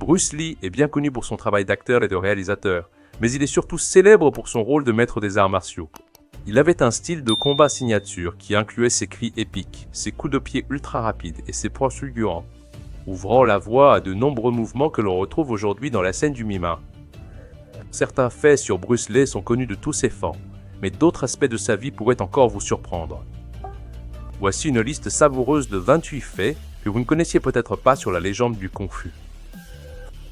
Bruce Lee est bien connu pour son travail d'acteur et de réalisateur, mais il est surtout célèbre pour son rôle de maître des arts martiaux. Il avait un style de combat signature qui incluait ses cris épiques, ses coups de pied ultra rapides et ses poings fulgurants, ouvrant la voie à de nombreux mouvements que l'on retrouve aujourd'hui dans la scène du MMA. Certains faits sur Bruce Lee sont connus de tous ses fans, mais d'autres aspects de sa vie pourraient encore vous surprendre. Voici une liste savoureuse de 28 faits que vous ne connaissiez peut-être pas sur la légende du Kung Fu.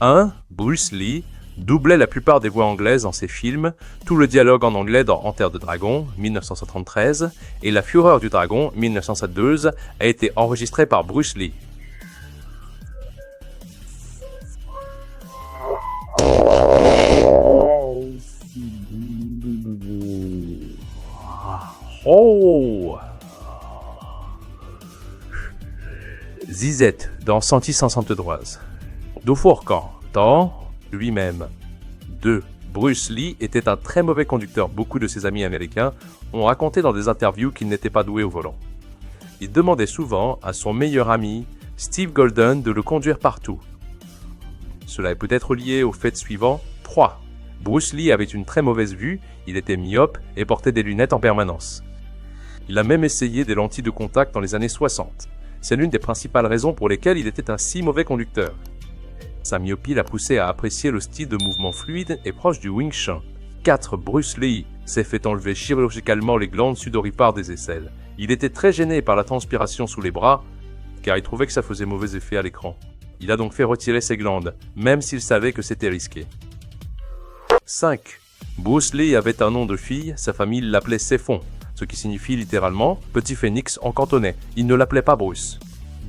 1. Bruce Lee doublait la plupart des voix anglaises dans ses films, tout le dialogue en anglais dans Enter the Dragon, 1973, et La Fureur du Dragon, 1972, a été enregistré par Bruce Lee. Oh! Zizette dans Santi 503. Doforcan dans lui-même. 2. Bruce Lee était un très mauvais conducteur. Beaucoup de ses amis américains ont raconté dans des interviews qu'il n'était pas doué au volant. Il demandait souvent à son meilleur ami, Steve Golden, de le conduire partout. Cela est peut-être lié au fait suivant. 3. Bruce Lee avait une très mauvaise vue, il était myope et portait des lunettes en permanence. Il a même essayé des lentilles de contact dans les années 60. C'est l'une des principales raisons pour lesquelles il était un si mauvais conducteur. Sa myopie l'a poussé à apprécier le style de mouvement fluide et proche du Wing Chun. 4. Bruce Lee s'est fait enlever chirurgicalement les glandes sudoripares des aisselles. Il était très gêné par la transpiration sous les bras, car il trouvait que ça faisait mauvais effet à l'écran. Il a donc fait retirer ses glandes, même s'il savait que c'était risqué. 5. Bruce Lee avait un nom de fille, sa famille l'appelait Sephon, ce qui signifie littéralement « petit phénix » en cantonais. Il ne l'appelait pas Bruce.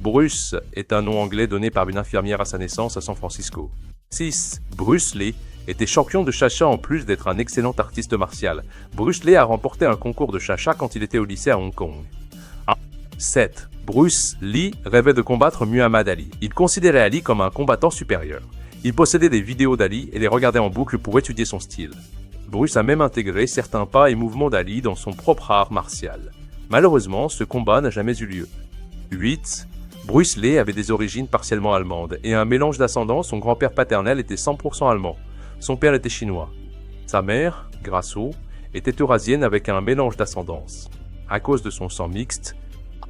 Bruce est un nom anglais donné par une infirmière à sa naissance à San Francisco. 6. Bruce Lee était champion de cha-cha en plus d'être un excellent artiste martial. Bruce Lee a remporté un concours de cha-cha quand il était au lycée à Hong Kong. 7. Bruce Lee rêvait de combattre Muhammad Ali. Il considérait Ali comme un combattant supérieur. Il possédait des vidéos d'Ali et les regardait en boucle pour étudier son style. Bruce a même intégré certains pas et mouvements d'Ali dans son propre art martial. Malheureusement, ce combat n'a jamais eu lieu. 8. Bruce Lee avait des origines partiellement allemandes et un mélange d'ascendance. Son grand-père paternel était 100% allemand. Son père était chinois. Sa mère, Grasso, était eurasienne avec un mélange d'ascendance. À cause de son sang mixte,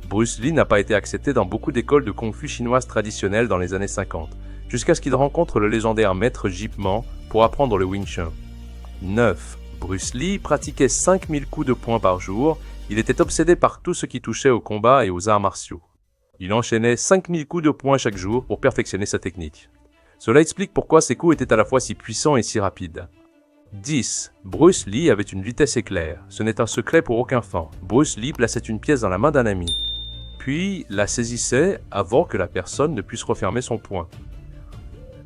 Bruce Lee n'a pas été accepté dans beaucoup d'écoles de kung-fu chinoises traditionnelles dans les années 50, jusqu'à ce qu'il rencontre le légendaire maître Jip Man pour apprendre le Wing Chun. 9. Bruce Lee pratiquait 5000 coups de poing par jour. Il était obsédé par tout ce qui touchait au combat et aux arts martiaux. Il enchaînait 5000 coups de poing chaque jour pour perfectionner sa technique. Cela explique pourquoi ses coups étaient à la fois si puissants et si rapides. 10. Bruce Lee avait une vitesse éclair. Ce n'est un secret pour aucun fan. Bruce Lee plaçait une pièce dans la main d'un ami, puis la saisissait avant que la personne ne puisse refermer son poing.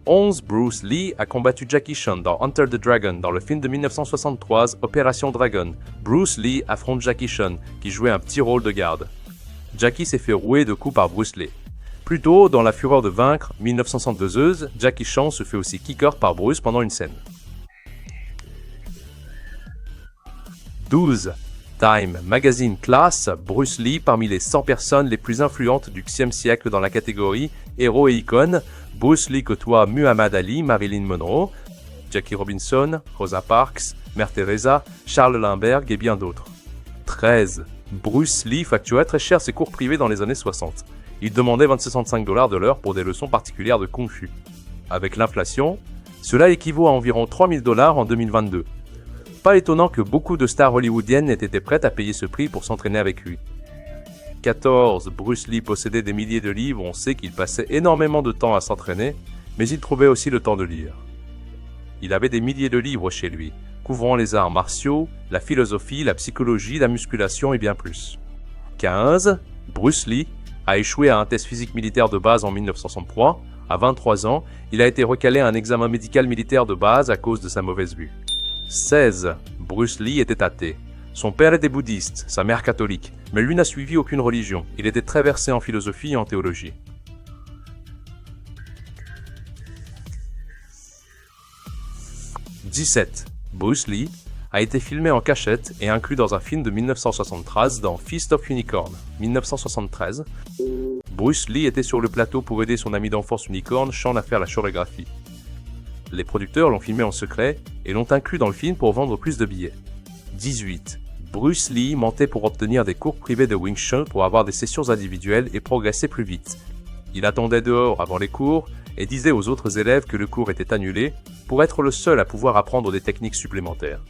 11. Bruce Lee a combattu Jackie Chan dans Enter the Dragon dans le film de 1963 Opération Dragon. Bruce Lee affronte Jackie Chan, qui jouait un petit rôle de garde. Jackie s'est fait rouer de coups par Bruce Lee. Plus tôt, dans La Fureur de vaincre, 1962, Jackie Chan se fait aussi kicker par Bruce pendant une scène. 12. Time Magazine classe Bruce Lee parmi les 100 personnes les plus influentes du Xe siècle dans la catégorie héros et icônes. Bruce Lee côtoie Muhammad Ali, Marilyn Monroe, Jackie Robinson, Rosa Parks, Mère Teresa, Charles Lindbergh et bien d'autres. 13. Bruce Lee facturait très cher ses cours privés dans les années 60. Il demandait 265 $ de l'heure pour des leçons particulières de Kung Fu. Avec l'inflation, cela équivaut à environ 3000 $ en 2022. Pas étonnant que beaucoup de stars hollywoodiennes aient été prêtes à payer ce prix pour s'entraîner avec lui. 14. Bruce Lee possédait des milliers de livres, on sait qu'il passait énormément de temps à s'entraîner, mais il trouvait aussi le temps de lire. Il avait des milliers de livres chez lui, couvrant les arts martiaux, la philosophie, la psychologie, la musculation et bien plus. 15. Bruce Lee a échoué à un test physique militaire de base en 1963. À 23 ans, il a été recalé à un examen médical militaire de base à cause de sa mauvaise vue. 16. Bruce Lee était athée. Son père était bouddhiste, sa mère catholique, mais lui n'a suivi aucune religion. Il était très versé en philosophie et en théologie. 17. Bruce Lee a été filmé en cachette et inclus dans un film de 1973 dans Feast of Unicorn, 1973. Bruce Lee était sur le plateau pour aider son ami d'enfance Unicorn, Sean, à faire la chorégraphie. Les producteurs l'ont filmé en secret et l'ont inclus dans le film pour vendre plus de billets. 18. Bruce Lee mentait pour obtenir des cours privés de Wing Chun pour avoir des sessions individuelles et progresser plus vite. Il attendait dehors avant les cours et disait aux autres élèves que le cours était annulé pour être le seul à pouvoir apprendre des techniques supplémentaires.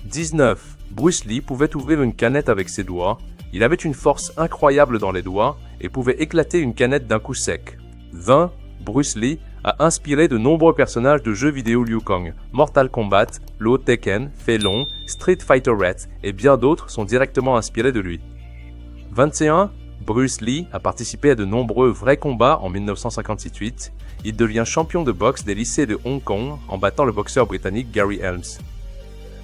19. Bruce Lee pouvait ouvrir une canette avec ses doigts. Il avait une force incroyable dans les doigts et pouvait éclater une canette d'un coup sec. 20. Bruce Lee a inspiré de nombreux personnages de jeux vidéo Liu Kang, Mortal Kombat, Lo Tekken, Fei Long, Street Fighter Red et bien d'autres sont directement inspirés de lui. 21. Bruce Lee a participé à de nombreux vrais combats en 1958. Il devient champion de boxe des lycées de Hong Kong en battant le boxeur britannique Gary Helms.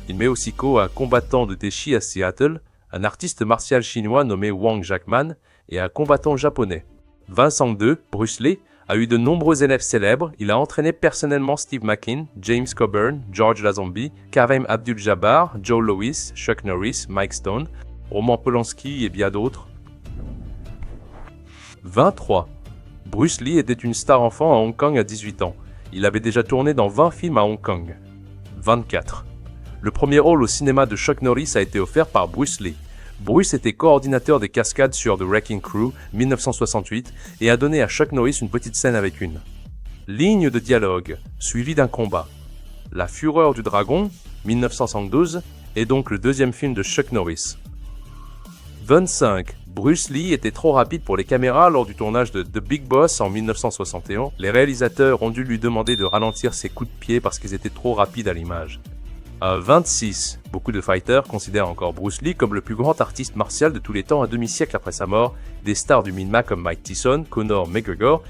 Il met aussi KO un combattant de Techi à Seattle, un artiste martial chinois nommé Wang Jackman et un combattant japonais. Vincent II, Bruce Lee, a eu de nombreux élèves célèbres. Il a entraîné personnellement Steve McKean, James Coburn, George Lazenby, Kareem Abdul-Jabbar, Joe Louis, Chuck Norris, Mike Stone, Roman Polanski et bien d'autres. 23. Bruce Lee était une star enfant à Hong Kong à 18 ans. Il avait déjà tourné dans 20 films à Hong Kong. 24. Le premier rôle au cinéma de Chuck Norris a été offert par Bruce Lee. Bruce était coordinateur des cascades sur The Wrecking Crew 1968 et a donné à Chuck Norris une petite scène avec une ligne de dialogue suivie d'un combat. La Fureur du Dragon 1972 est donc le deuxième film de Chuck Norris. 25. Bruce Lee était trop rapide pour les caméras lors du tournage de The Big Boss en 1961. Les réalisateurs ont dû lui demander de ralentir ses coups de pied parce qu'ils étaient trop rapides à l'image. 26. Beaucoup de fighters considèrent encore Bruce Lee comme le plus grand artiste martial de tous les temps un demi-siècle après sa mort. Des stars du MMA comme Mike Tyson, Conor McGregor,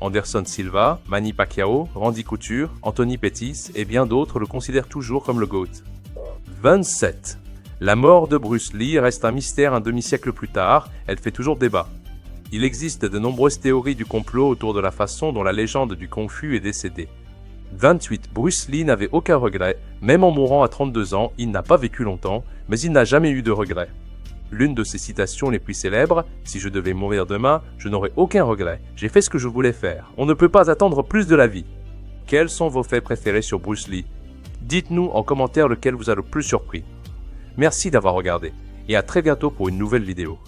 Anderson Silva, Manny Pacquiao, Randy Couture, Anthony Pettis et bien d'autres le considèrent toujours comme le GOAT. 27. La mort de Bruce Lee reste un mystère un demi-siècle plus tard, elle fait toujours débat. Il existe de nombreuses théories du complot autour de la façon dont la légende du Kung Fu est décédée. 28. Bruce Lee n'avait aucun regret, même en mourant à 32 ans, il n'a pas vécu longtemps, mais il n'a jamais eu de regret. L'une de ses citations les plus célèbres, « Si je devais mourir demain, je n'aurais aucun regret, j'ai fait ce que je voulais faire, on ne peut pas attendre plus de la vie ». Quels sont vos faits préférés sur Bruce Lee? Dites-nous en commentaire lequel vous a le plus surpris. Merci d'avoir regardé, et à très bientôt pour une nouvelle vidéo.